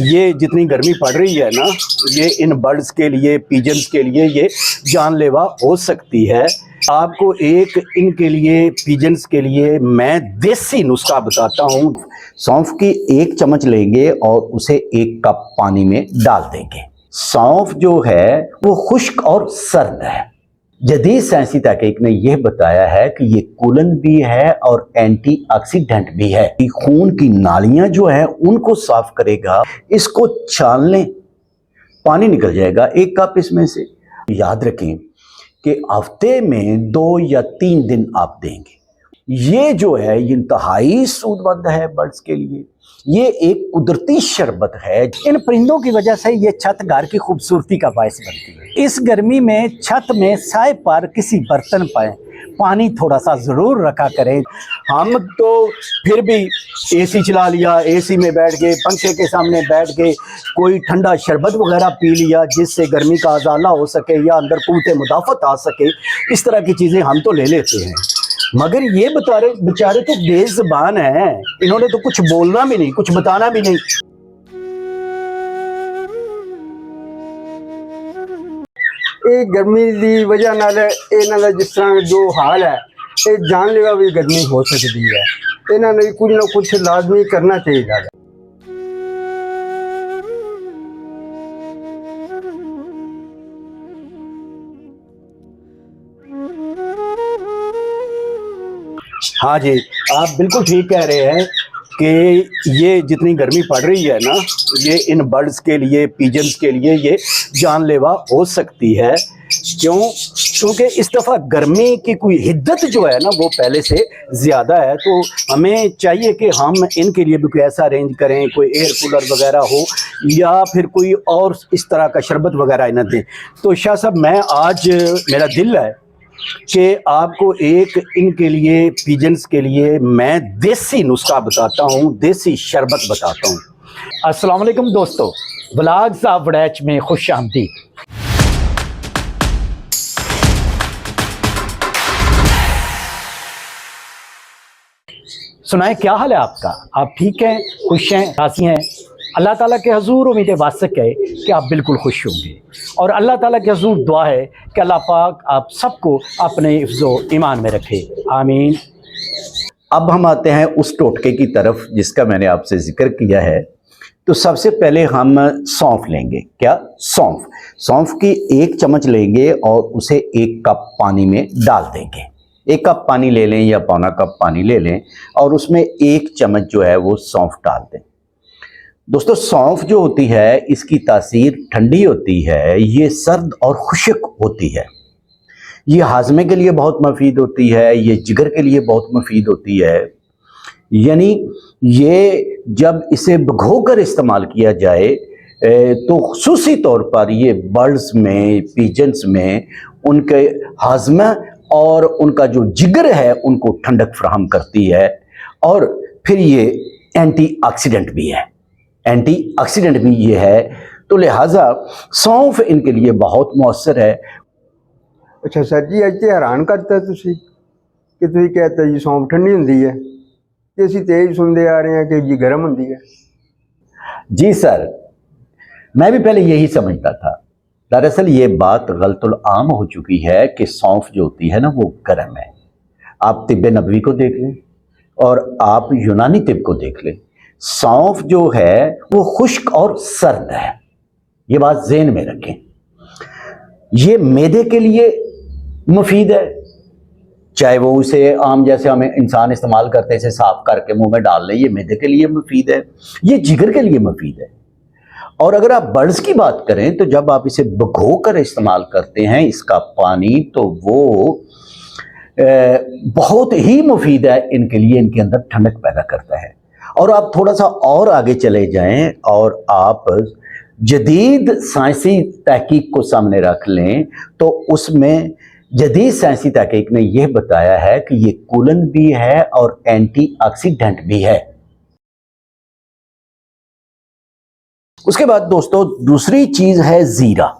ये जितनी गर्मी पड़ रही है ना, ये इन बर्ड्स के लिए, पिजन्स के लिए ये जानलेवा हो सकती है। आपको एक इनके लिए, पिजन्स के लिए मैं देसी नुस्खा बताता हूँ। सौंफ की 1 चम्मच लेंगे और उसे 1 कप पानी में डाल देंगे। सौंफ जो है वो खुश्क और सर्द है। जदीद साइंसी तहकीक ने यह बताया है कि ये कूलन भी है और एंटीऑक्सीडेंट भी है। खून की नालियां जो है उनको साफ करेगा। इसको छान लें, पानी निकल जाएगा 1 कप इसमें से। याद रखें कि हफ्ते में 2 या 3 दिन आप देंगे। ये जो है ये इंतहाई सूदमंद है बर्ड्स के लिए। ये एक कुदरती शरबत है। इन परिंदों की वजह से ये छत घर की खूबसूरती का बायस बनती है। इस गर्मी में छत में साए पर किसी बर्तन पर पानी थोड़ा सा ज़रूर रखा करें। हम तो फिर भी एसी चला लिया, एसी में बैठ गए, पंखे के सामने बैठ के कोई ठंडा शरबत वगैरह पी लिया जिससे गर्मी का अजाला हो सके या अंदर कुव्वत मुदाफ़त आ सके। इस तरह की चीज़ें हम तो ले लेते हैं, मगर ये बेचारे तो बेज़बान हैं। इन्होंने तो कुछ बोलना भी नहीं, कुछ बताना भी नहीं। ਇਹ ਗਰਮੀ ਦੀ ਵਜ੍ਹਾ ਨਾਲ ਇਹਨਾਂ ਦਾ ਜਿਸ ਤਰ੍ਹਾਂ ਜੋ ਹਾਲ ਹੈ, ਇਹ ਜਾਨਲੇਵਾ ਵੀ ਗਰਮੀ ਹੋ ਸਕਦੀ ਹੈ। ਇਹਨਾਂ ਲਈ ਕੁਝ ਨਾ ਕੁਝ ਲਾਜ਼ਮੀ ਕਰਨਾ ਚਾਹੀਦਾ ਹੈ। हाँ जी, आप बिल्कुल ठीक कह रहे हैं कि ये जितनी गर्मी पड़ रही है ना, ये इन बर्ड्स के लिए, पिजन्स के लिए ये जानलेवा हो सकती है। क्योंकि इस दफ़ा गर्मी की कोई हिद्दत जो है ना वो पहले से ज़्यादा है। तो हमें चाहिए कि हम इनके लिए भी कोई ऐसा अरेंज करें, कोई एयर कूलर वगैरह हो या फिर कोई और इस तरह का शरबत वगैरह इन्हें दें। तो शाह साहब, मैं आज मेरा दिल है कि आपको एक इनके लिए, पिजन्स के लिए मैं देसी नुस्खा बताता हूँ, देसी शरबत बताता हूँ। अस्सलाम वालेकुम दोस्तों, व्लॉग्स ऑफ वड़ैच में खुश आमदीद। सुनाए, क्या हाल है आपका? आप ठीक हैं, खुश हैं, राज़ी हैं? अल्लाह ताला के हजूर उम्मीद वासक है कि आप बिल्कुल खुश होंगे। और अल्लाह ताला के हजूर दुआ है कि अल्लाह पाक आप सबको अपने हिफ्ज़ो ईमान में रखे, आमीन। अब हम आते हैं उस टोटके की तरफ जिसका मैंने आपसे जिक्र किया है। तो सबसे पहले हम सौंफ लेंगे। क्या? सौंफ की 1 चम्मच लेंगे और उसे 1 कप पानी में डाल देंगे। 1 कप पानी ले लें या पौना कप पानी ले लें और उसमें 1 चम्मच जो है वो सौंफ डाल दें। दोस्तों, सौंफ जो होती है इसकी तासीर ठंडी होती है, ये सर्द और खुश्क होती है। ये हाजमे के लिए बहुत मुफीद होती है, ये जिगर के लिए बहुत मुफीद होती है। यानी ये जब इसे भिगो कर इस्तेमाल किया जाए तो खुसूसी तौर पर ये बर्ड्स में, पिजन्स में उनके हाजमा और उनका जो जिगर है उनको ठंडक फराहम करती है। और फिर ये एंटीऑक्सीडेंट भी है, एंटीऑक्सीडेंट भी ये है। तो लिहाजा सौंफ इनके लिए बहुत मौसर है। ਅੱਛਾ ਸਰ ਜੀ, ਅੱਜ ਤੇ ਹੈਰਾਨ ਕਰਤਾ ਤੁਸੀਂ ਕਿ ਤੁਸੀਂ कहते जी सौंफ ठंडी ਹੁੰਦੀ है कि ਅਸੀਂ तेज सुनते आ रहे हैं कि जी गर्म ਹੁੰਦੀ है। जी सर, मैं भी पहले यही समझता था। दरअसल ये बात गलतुल आम हो चुकी है कि सौंफ जो होती है ना वो गर्म है। आप तिब्बे नबवी को देख लें और आप यूनानी तिब को देख लें, सौंफ जो है वो खुश्क और सर्द है। ये बात ज़हन में रखें। ये मैदे के लिए मुफीद है, चाहे वो उसे आम जैसे हमें इंसान इस्तेमाल करते हैं, इसे साफ करके मुंह में डाल लें, ये मैदे के लिए मुफीद है, ये जिगर के लिए मुफीद है। और अगर आप बर्ड्स की बात करें तो जब आप इसे भिगो कर इस्तेमाल करते हैं इसका पानी, तो वो बहुत ही मुफीद है इनके लिए, इनके अंदर ठंडक पैदा करता है। और आप थोड़ा सा और आगे चले जाएं और आप जदीद साइंसी तहकीक को सामने रख लें तो उसमें जदीद साइंसी तहकीक ने यह बताया है कि ये कूलन भी है और एंटीऑक्सीडेंट भी है। उसके बाद दोस्तों दूसरी चीज है जीरा।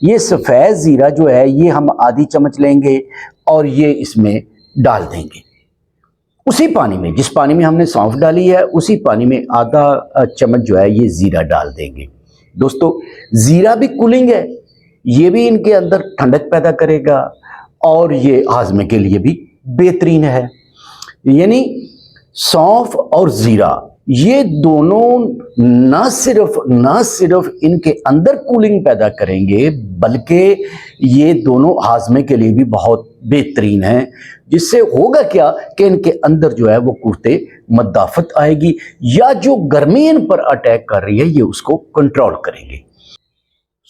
ये सफ़ेद जीरा जो है ये हम आधी चम्मच लेंगे और ये इसमें डाल देंगे। उसी पानी में, जिस पानी में हमने सौंफ डाली है, उसी पानी में आधा चम्मच जो है ये ज़ीरा डाल देंगे। दोस्तों ज़ीरा भी कूलिंग है, ये भी इनके अंदर ठंडक पैदा करेगा और ये हाजमे के लिए भी बेहतरीन है। यानी सौंफ और ज़ीरा ये दोनों ना सिर्फ इनके अंदर कूलिंग पैदा करेंगे, बल्कि ये दोनों हाजमे के लिए भी बहुत बेहतरीन हैं, जिससे होगा क्या कि इनके अंदर जो है वो कुर्ते मदाफत आएगी, या जो गर्मी इन पर अटैक कर रही है ये उसको कंट्रोल करेंगे।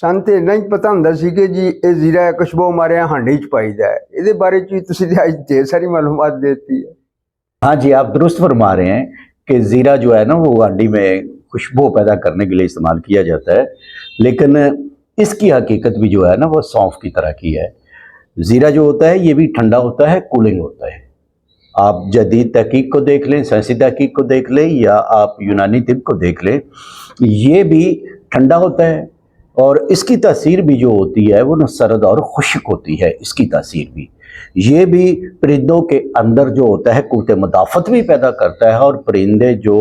ਸਾਨੂੰ ਤੇ ਨਹੀਂ ਪਤਾ ਹੁੰਦਾ ਸੀ ਕਿ ਜੀ ਇਹ ਜ਼ੀਰਾ ਖੁਸ਼ਬੂ ਹਮਾਰੇ यहाँ ਹਾਂਡੀ ਚ ਪਾਈਦਾ ਹੈ। ਇਹਦੇ ਬਾਰੇ ਚ ਤੁਸੀਂ ਅੱਜ ਢੇਰ ਸਾਰੀ मालूमात देती है। हाँ जी, आप दुरुस्त फरमा रहे हैं कि ज़ीरा जो है ना वो हांडी में खुशबू पैदा करने के लिए इस्तेमाल किया जाता है, लेकिन इसकी हकीकत भी जो है ना वो सौंफ की तरह की है। ज़ीरा जो होता है ये भी ठंडा होता है, कूलिंग होता है। आप जदीद तहकीक को देख लें, साइंसी तहकीक को देख लें, या आप यूनानी तिब को देख लें, ये भी ठंडा होता है और इसकी तासीर भी जो होती है वो न सर्द और खुश्क होती है। इसकी तासीर भी, ये भी परिंदों के अंदर जो होता है कुव्वत मदाफ़त भी पैदा करता है, और परिंदे जो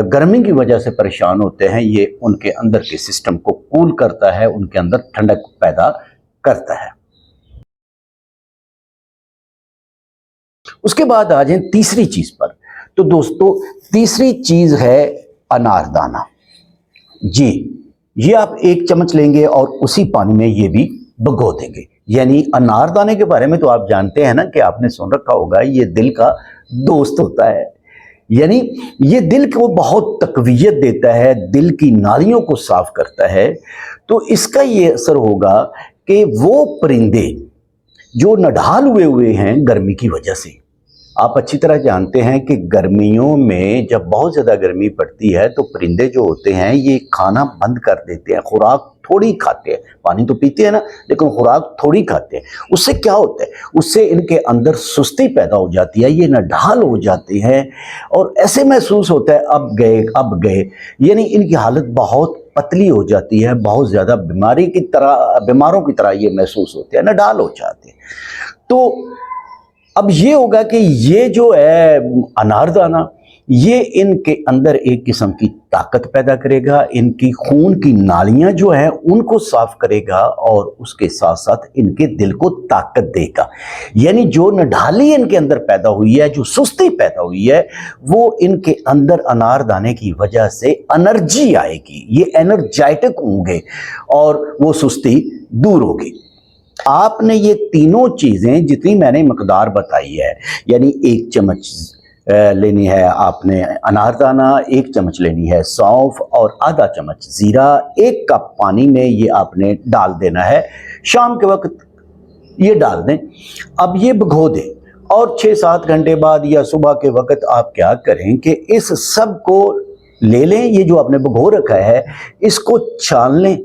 गर्मी की वजह से परेशान होते हैं ये उनके अंदर के सिस्टम को कूल करता है, उनके अंदर ठंडक पैदा करता है। उसके बाद आ जाए तीसरी चीज़ पर। तो दोस्तों तीसरी चीज़ है अनारदाना। जी, ये आप 1 चम्मच लेंगे और उसी पानी में ये भी भिगो देंगे। यानी अनारदाने के बारे में तो आप जानते हैं ना कि आपने सुन रखा होगा, ये दिल का दोस्त होता है। यानी ये दिल को बहुत तकवीयत देता है, दिल की नालियों को साफ करता है। तो इसका ये असर होगा कि वो परिंदे जो नढाल हुए हैं गर्मी की वजह से, आप अच्छी तरह जानते हैं कि गर्मियों में जब बहुत ज़्यादा गर्मी पड़ती है तो परिंदे जो होते हैं ये खाना बंद कर देते हैं, खुराक थोड़ी खाते हैं। पानी तो पीते हैं ना, लेकिन खुराक थोड़ी खाते हैं। उससे क्या होता है, उससे इनके अंदर सुस्ती पैदा हो जाती है, ये नढाल हो जाते हैं और ऐसे महसूस होता है अब गए। यानी इनकी हालत बहुत पतली हो जाती है, बहुत ज़्यादा बीमारों की तरह ये महसूस होते हैं, नढाल हो जाते हैं। तो अब ये होगा कि ये जो है अनारदाना, ये इनके अंदर एक किस्म की ताकत पैदा करेगा, इनकी खून की नालियां जो हैं उनको साफ करेगा और उसके साथ साथ इनके दिल को ताकत देगा। यानी जो नढाली इनके अंदर पैदा हुई है, जो सुस्ती पैदा हुई है, वो इनके अंदर अनारदाने की वजह से एनर्जी आएगी, ये एनर्जेटिक होंगे और वो सुस्ती दूर होगी। आपने ये तीनों चीज़ें जितनी मैंने मकदार बताई है, यानी 1 चम्मच लेनी है आपने अनारदाना, 1 चम्मच लेनी है सौंफ और आधा चम्मच ज़ीरा, 1 कप पानी में ये आपने डाल देना है। शाम के वक्त ये डाल दें, अब ये भिगो दें और 6-7 घंटे बाद या सुबह के वक्त आप क्या करें कि इस सब को ले लें, ये जो आपने भिगो रखा है इसको छान लें,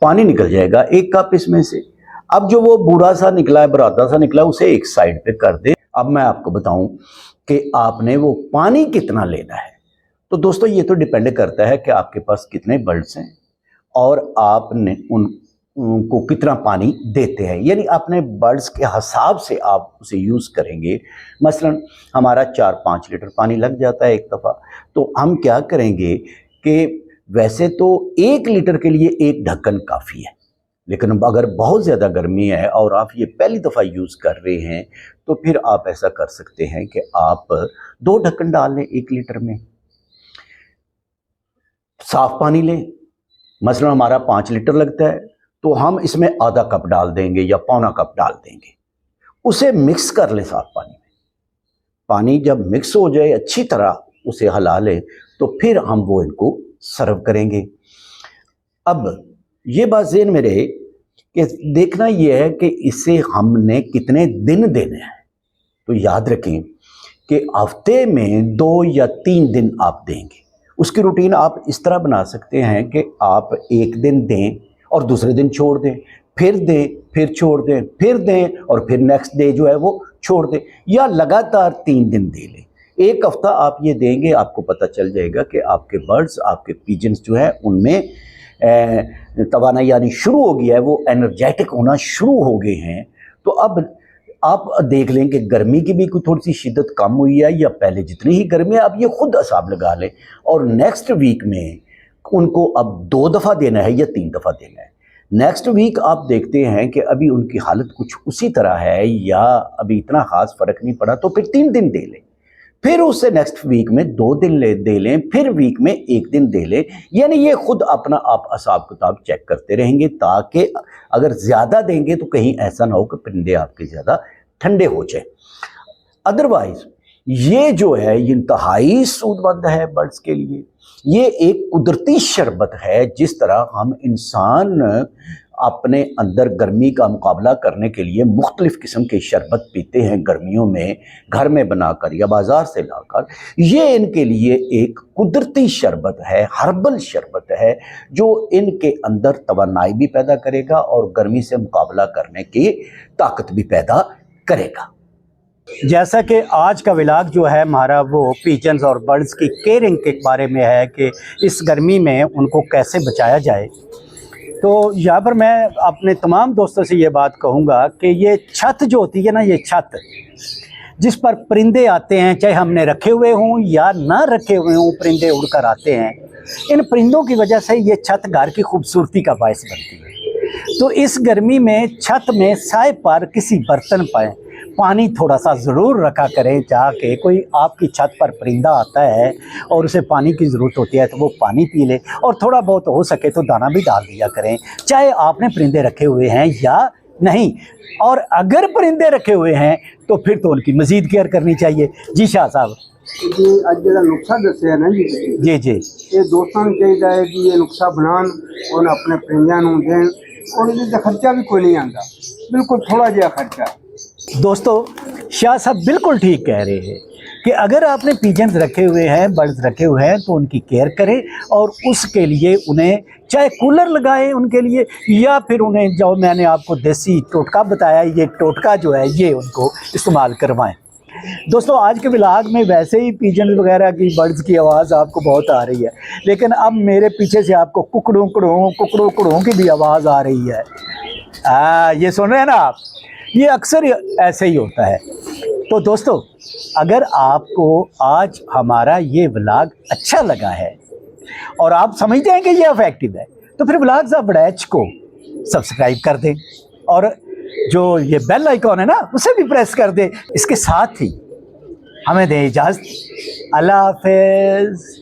पानी निकल जाएगा 1 कप इसमें से। अब जो वो बूढ़ा सा निकला है, बरादा सा निकला, उसे एक साइड पे कर दे। अब मैं आपको बताऊं कि आपने वो पानी कितना लेना है। तो दोस्तों ये तो डिपेंड करता है कि आपके पास कितने बर्ड्स हैं और आपने उनको कितना पानी देते हैं। यानी अपने बर्ड्स के हिसाब से आप उसे यूज़ करेंगे। मसलन हमारा 4-5 लीटर पानी लग जाता है एक दफ़ा, तो हम क्या करेंगे कि वैसे तो 1 लीटर के लिए 1 ढक्कन काफ़ी है, लेकिन अगर बहुत ज़्यादा गर्मी है और आप ये पहली दफ़ा यूज़ कर रहे हैं तो फिर आप ऐसा कर सकते हैं कि आप 2 ढक्कन डाल लें 1 लीटर में। साफ़ पानी लें, मसलन हमारा 5 लीटर लगता है तो हम इसमें आधा कप डाल देंगे या पौना कप डाल देंगे, उसे मिक्स कर लें साफ़ पानी में। पानी जब मिक्स हो जाए अच्छी तरह उसे हिला लें तो फिर हम वो इनको सर्व करेंगे। अब ये बात ज़हन में रहे कि देखना ये है कि इसे हमने कितने दिन देने हैं। तो याद रखें कि हफ्ते में 2 या 3 दिन आप देंगे। उसकी रूटीन आप इस तरह बना सकते हैं कि आप 1 दिन दें और दूसरे दिन छोड़ दें, फिर दें, फिर छोड़ दें, फिर दें और फिर नेक्स्ट डे जो है वो छोड़ दें, या लगातार 3 दिन दे लें। 1 हफ्ता आप ये देंगे, आपको पता चल जाएगा कि आपके बर्ड्स, आपके पिजन्स जो है उनमें तवाना यानी शुरू हो गया है, वो एनर्जेटिक होना शुरू हो गए हैं। तो अब आप देख लें कि गर्मी की भी कोई थोड़ी सी शिद्दत कम हुई है या पहले जितनी ही गर्मी है, आप ये खुद हिसाब लगा लें। और नेक्स्ट वीक में उनको अब 2 दफ़ा देना है या 3 दफ़ा देना है। नेक्स्ट वीक आप देखते हैं कि अभी उनकी हालत कुछ उसी तरह है या अभी इतना ख़ास फ़र्क नहीं पड़ा, तो फिर 3 दिन दे लें, फिर उससे नेक्स्ट वीक में 2 दिन दे लें, फिर वीक में 1 दिन दे लें। यानी ये खुद अपना आप हिसाब किताब चेक करते रहेंगे, ताकि अगर ज़्यादा देंगे तो कहीं ऐसा ना हो कि परिंदे आपके ज़्यादा ठंडे हो जाए। अदरवाइज़ ये जो है ये इंतहाई सूदमंद है बर्ड्स के लिए। ये एक कुदरती शरबत है, जिस तरह हम इंसान अपने अंदर गर्मी का मुकाबला करने के लिए मुख्तलिफ़ किस्म के शरबत पीते हैं गर्मियों में, घर में बनाकर या बाज़ार से लाकर। ये इनके लिए एक कुदरती शरबत है, हर्बल शरबत है, जो इनके अंदर तवानाई भी पैदा करेगा और गर्मी से मुकाबला करने की ताकत भी पैदा करेगा। जैसा कि आज का व्लॉग जो है हमारा वो पिजन्स और बर्ड्स की केयरिंग के बारे में है कि इस गर्मी में उनको कैसे बचाया जाए। तो यहाँ पर मैं अपने तमाम दोस्तों से ये बात कहूँगा कि ये छत जो होती है ना, ये छत जिस पर परिंदे आते हैं, चाहे हमने रखे हुए हों या ना रखे हुए हों, परिंदे उड़कर आते हैं। इन परिंदों की वजह से ये छत घर की खूबसूरती का बायस बनती है। तो इस गर्मी में छत में साए पर किसी बर्तन पर पानी थोड़ा सा ज़रूर रखा करें, जाके कोई आपकी छत पर परिंदा आता है और उसे पानी की ज़रूरत होती है तो वो पानी पी ले, और थोड़ा बहुत हो सके तो दाना भी डाल दिया करें, चाहे आपने परिंदे रखे हुए हैं या नहीं। और अगर परिंदे रखे हुए हैं तो फिर तो उनकी मज़ीद केयर करनी चाहिए। जी शाह साहब जी अज जो नुस्खा दसिया ना जी, जी जी, ये दोस्तों को चाहिए है कि ये नुस्खा बनान और अपने परिंदों को दें, और इसका खर्चा भी कोई नहीं आता, बिल्कुल थोड़ा जहा खर्चा। दोस्तों शाह साहब बिल्कुल ठीक कह रहे हैं कि अगर आपने पिजन्स रखे हुए हैं, बर्ड्स रखे हुए हैं, तो उनकी केयर करें और उसके लिए उन्हें चाहे कूलर लगाएं उनके लिए, या फिर उन्हें जो मैंने आपको देसी टोटका बताया, ये टोटका जो है ये उनको इस्तेमाल करवाएं। दोस्तों आज के व्लॉग में वैसे ही पिजन वगैरह की, बर्ड्स की आवाज़ आपको बहुत आ रही है, लेकिन अब मेरे पीछे से आपको कुकड़ों कुकड़ों की भी आवाज़ आ रही है। ये सुन रहे हैं ना आप, ये अक्सर ऐसे ही होता है। तो दोस्तों अगर आपको आज हमारा ये व्लॉग अच्छा लगा है और आप समझते हैं कि ये इफेक्टिव है, तो फिर व्लॉग्स ऑफ बड़ैच को सब्सक्राइब कर दें और जो ये बेल आइकॉन है ना उसे भी प्रेस कर दें। इसके साथ ही हमें दें इजाज़त। अल्लाह हाफ़िज़।